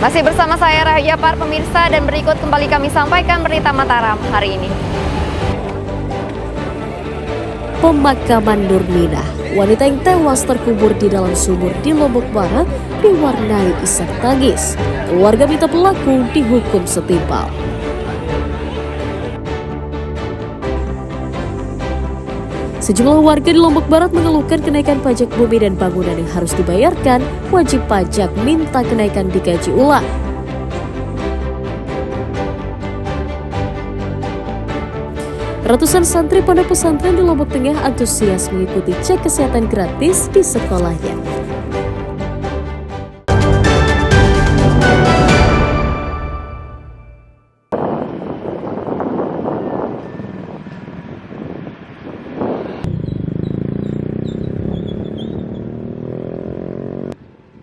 Masih bersama saya Rahya Par pemirsa, dan berikut kembali kami sampaikan berita Mataram hari ini. Pemakaman Nurminah, wanita yang tewas terkubur di dalam sumur di Lombok Barat, diwarnai isak tangis. Keluarga minta pelaku dihukum setimpal. Sejumlah warga di Lombok Barat mengeluhkan kenaikan pajak bumi dan bangunan yang harus dibayarkan. Wajib pajak minta kenaikan dikaji ulang. Ratusan santri pondok pesantren di Lombok Tengah antusias mengikuti cek kesehatan gratis di sekolahnya.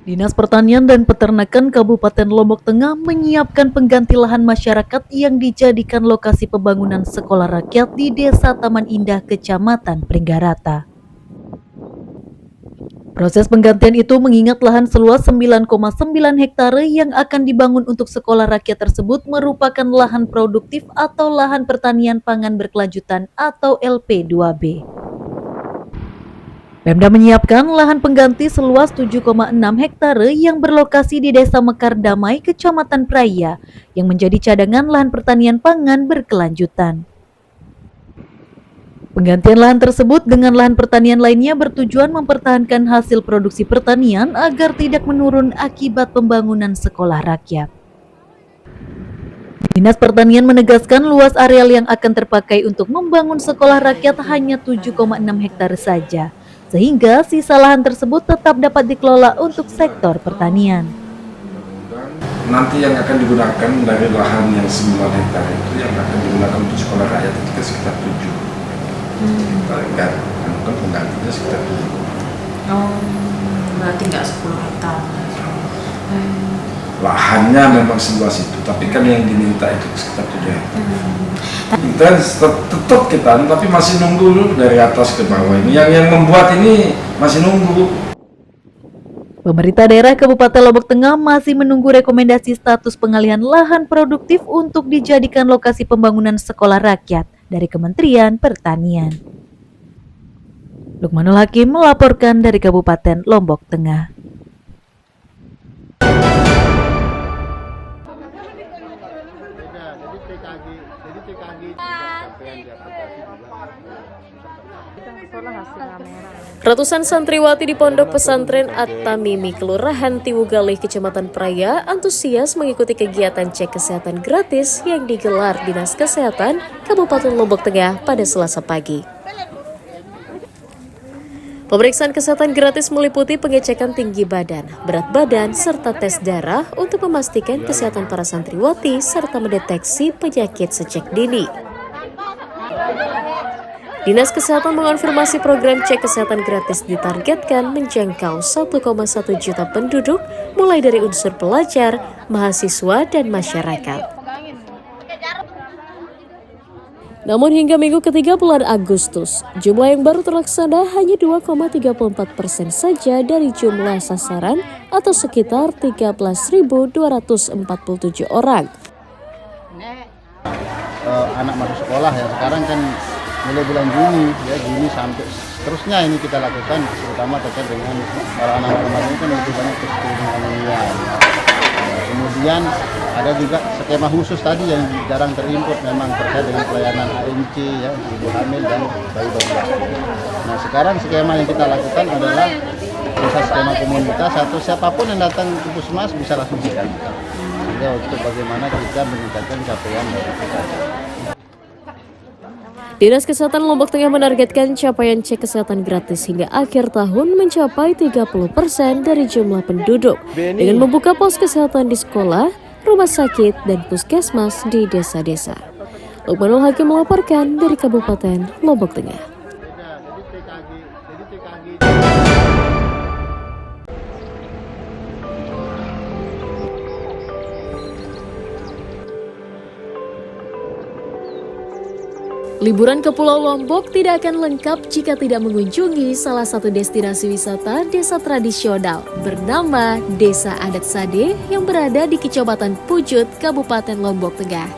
Dinas Pertanian dan Peternakan Kabupaten Lombok Tengah menyiapkan pengganti lahan masyarakat yang dijadikan lokasi pembangunan sekolah rakyat di Desa Taman Indah, Kecamatan Pringgarata. Proses penggantian itu mengingat lahan seluas 9,9 hektare yang akan dibangun untuk sekolah rakyat tersebut merupakan lahan produktif atau lahan pertanian pangan berkelanjutan atau LP2B. Pemda menyiapkan lahan pengganti seluas 7,6 hektare yang berlokasi di Desa Mekar Damai, Kecamatan Praya, yang menjadi cadangan lahan pertanian pangan berkelanjutan. Penggantian lahan tersebut dengan lahan pertanian lainnya bertujuan mempertahankan hasil produksi pertanian agar tidak menurun akibat pembangunan sekolah rakyat. Dinas Pertanian menegaskan luas areal yang akan terpakai untuk membangun sekolah rakyat hanya 7,6 hektare saja, sehingga sisa lahan tersebut tetap dapat dikelola untuk sektor pertanian. Nanti yang akan digunakan dari lahan yang 9 hektar itu yang akan digunakan untuk sekolah rakyat itu sekitar 7. Kita enggak, kan penggantinya sekitar 7. Oh, berarti nggak 10 hektar. Lahannya memang seluas itu, tapi kan yang diminta itu sekitar 7 hektar. Kita tetap kita, tapi masih nunggu dulu dari atas ke bawah ini. Yang membuat ini masih nunggu. Pemerintah daerah Kabupaten Lombok Tengah masih menunggu rekomendasi status pengalihan lahan produktif untuk dijadikan lokasi pembangunan sekolah rakyat dari Kementerian Pertanian. Lukmanul Hakim melaporkan dari Kabupaten Lombok Tengah. Ratusan santriwati di Pondok Pesantren At-Tamimi, Kelurahan Tiwugalih, Kecamatan Praya, antusias mengikuti kegiatan cek kesehatan gratis yang digelar Dinas Kesehatan Kabupaten Lombok Tengah pada Selasa pagi. Pemeriksaan kesehatan gratis meliputi pengecekan tinggi badan, berat badan, serta tes darah untuk memastikan kesehatan para santriwati serta mendeteksi penyakit sejak dini. Dinas Kesehatan mengonfirmasi program cek kesehatan gratis ditargetkan menjangkau 1,1 juta penduduk mulai dari unsur pelajar, mahasiswa, dan masyarakat. Namun hingga minggu ketiga bulan Agustus, jumlah yang baru terlaksana hanya 2,34% saja dari jumlah sasaran atau sekitar 13.247 orang. Anak masuk sekolah ya, sekarang kan mulai bulan Juni ya, Juni sampai seterusnya ini kita lakukan, terutama terkait dengan para anak remaja ini kan lebih banyak kecenderungan anemia. Kemudian ada juga skema khusus tadi yang jarang terimport memang terkait dengan pelayanan ANC ya, ibu hamil dan bayi bonus. Nah sekarang skema yang kita lakukan adalah bisa skema komunitas atau siapapun yang datang ke puskesmas bisa langsung dikantor. Sehingga untuk bagaimana kita meningkatkan capaian dari kita. Dinas Kesehatan Lombok Tengah menargetkan capaian cek kesehatan gratis hingga akhir tahun mencapai 30% dari jumlah penduduk dengan membuka pos kesehatan di sekolah, rumah sakit, dan puskesmas di desa-desa. Lukmanul Hakim melaporkan dari Kabupaten Lombok Tengah. Liburan ke Pulau Lombok tidak akan lengkap jika tidak mengunjungi salah satu destinasi wisata desa tradisional bernama Desa Adat Sade yang berada di Kecamatan Pujut, Kabupaten Lombok Tengah.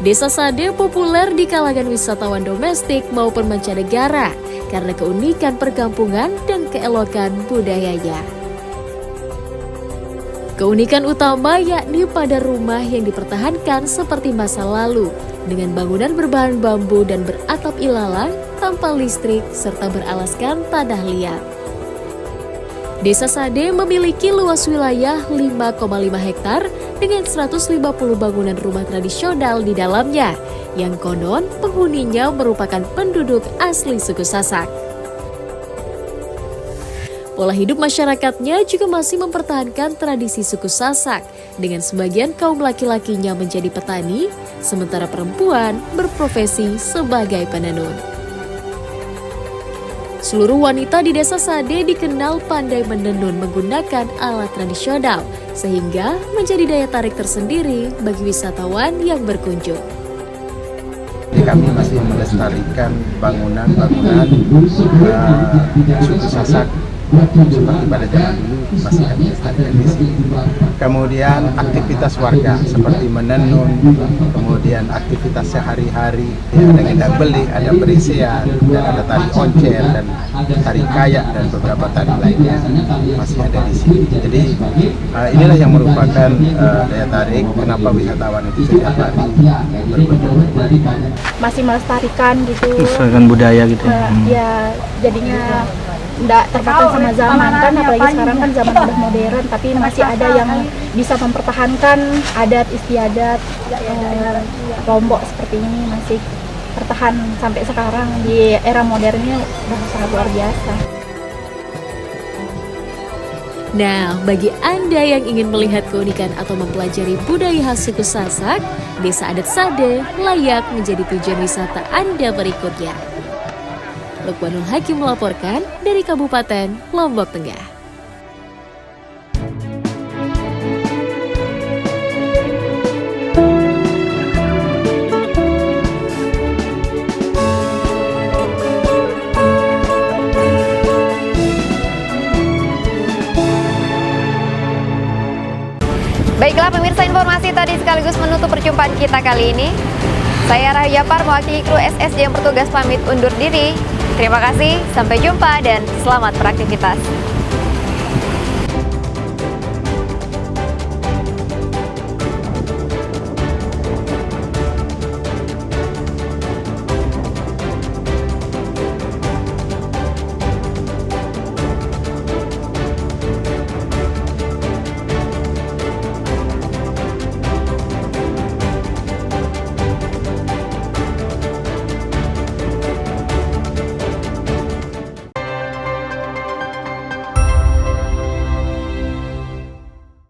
Desa Sade populer di kalangan wisatawan domestik maupun mancanegara karena keunikan perkampungan dan keelokan budayanya. Keunikan utama yakni pada rumah yang dipertahankan seperti masa lalu, dengan bangunan berbahan bambu dan beratap ilalang tanpa listrik serta beralaskan tanah liat. Desa Sade memiliki luas wilayah 5,5 hektar dengan 150 bangunan rumah tradisional di dalamnya, yang konon penghuninya merupakan penduduk asli suku Sasak. Pola hidup masyarakatnya juga masih mempertahankan tradisi suku Sasak, dengan sebagian kaum laki-lakinya menjadi petani, sementara perempuan berprofesi sebagai penenun. Seluruh wanita di Desa Sade dikenal pandai menenun menggunakan alat tradisional, sehingga menjadi daya tarik tersendiri bagi wisatawan yang berkunjung. Kami masih melestarikan bangunan-bangunan suku Sasak seperti pada zaman dulu masih kami lestarikan di sini. Kemudian aktivitas warga seperti menenun, kemudian aktivitas sehari-hari, ada gendang beli, ada berisian, dan ada tari oncel dan tari kayak dan beberapa tari lainnya masih ada di sini. Jadi inilah yang merupakan daya tarik kenapa wisatawan itu setiap hari berkunjung. Masih melestarikan gitu. Melestarikan budaya gitu. Ya jadinya tidak terbatas sama zaman kan, apalagi sekarang kan zaman udah modern, tapi masih ada yang bisa mempertahankan adat istiadat Lombok seperti ini, masih bertahan sampai sekarang di era modernnya udah sangat luar biasa. Nah, bagi Anda yang ingin melihat keunikan atau mempelajari budaya khas suku Sasak, Desa Adat Sade layak menjadi tujuan wisata Anda berikutnya. Lukmanul Hakim melaporkan dari Kabupaten Lombok Tengah. Baiklah pemirsa, informasi tadi sekaligus menutup perjumpaan kita kali ini. Saya Rahayu Yapar mewakili kru SSJ yang bertugas pamit undur diri. Terima kasih, sampai jumpa dan selamat beraktivitas.